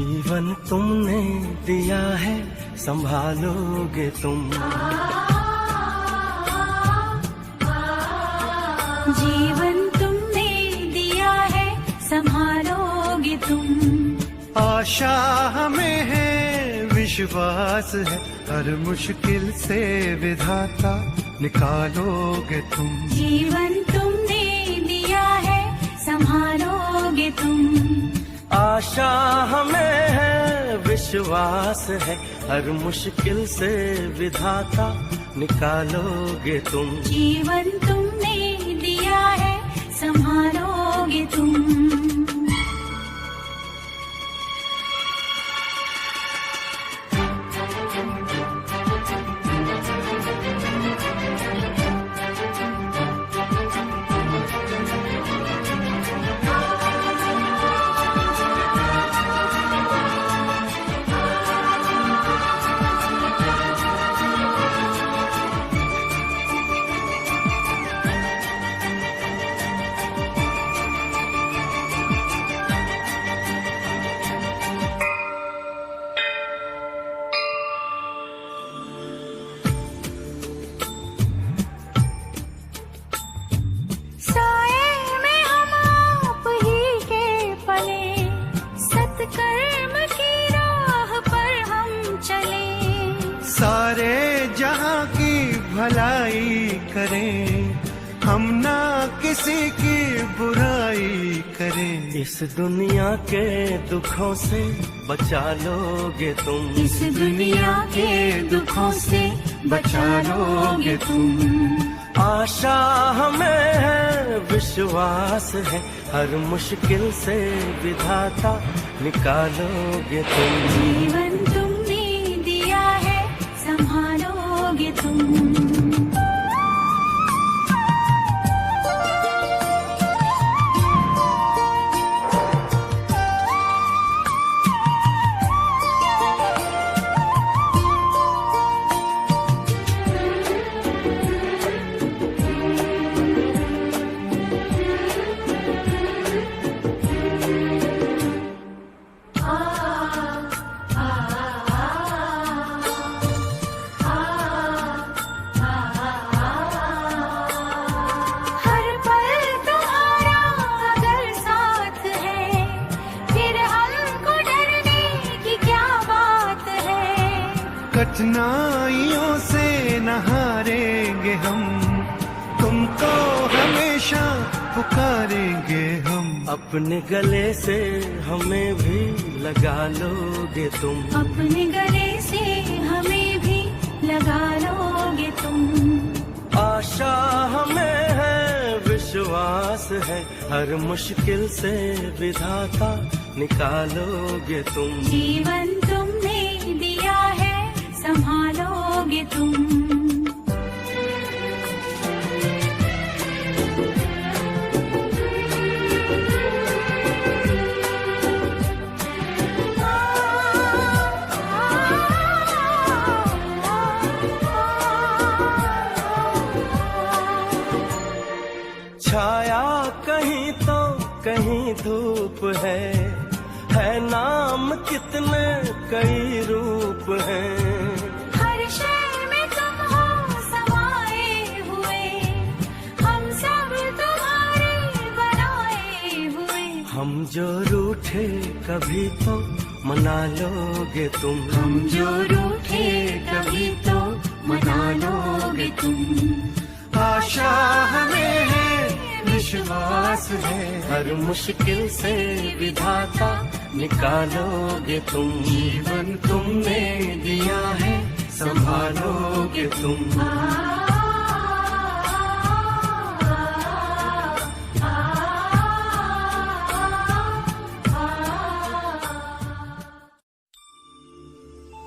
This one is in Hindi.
जीवन तुमने दिया है, संभालोगे तुम। जीवन तुमने दिया है, संभालोगे तुम। आशा हमें है, विश्वास है, हर मुश्किल से विधाता निकालोगे तुम। जीवन तुमने दिया है, संभालोगे तुम। आशा हमें है, विश्वास है, हर मुश्किल से विधाता निकालोगे तुम। जीवन तुमने दिया है, संभालोगे तुम। सारे जहां की भलाई करें, हम ना किसी की बुराई करें। इस दुनिया के दुखों से बचा लोगे तुम। इस दुनिया के दुखों से बचा लोगे तुम। आशा हमें है, विश्वास है, हर मुश्किल से विधाता निकालोगे तुम। जीवन तुमने दिया है, संभालोगे तुम। कठिनाइयों से न हारेंगे हम, तुमको हमेशा पुकारेंगे हम। अपने गले से हमें भी लगा लोगे तुम। अपने गले से हमें भी लगा लोगे तुम। आशा हमें है, विश्वास है, हर मुश्किल से विधाता निकालोगे तुम। जीवन तुमने दिया है, संभालोगे तुम। छाया कहीं तो कहीं धूप है नाम कितने कई रूप हैं। हर शय में तुम हो समाए हुए, हम सब तुम्हारे बनाए हुए। हम जो रूठे कभी तो मना लोगे तुम। हम जो रूठे कभी तो मना लोगे तुम। आशा हमें है, विश्वास है, हर मुश्किल से विधाता निकालोगे तुम। जीवन तुमने दिया है, संभालोगे तुम।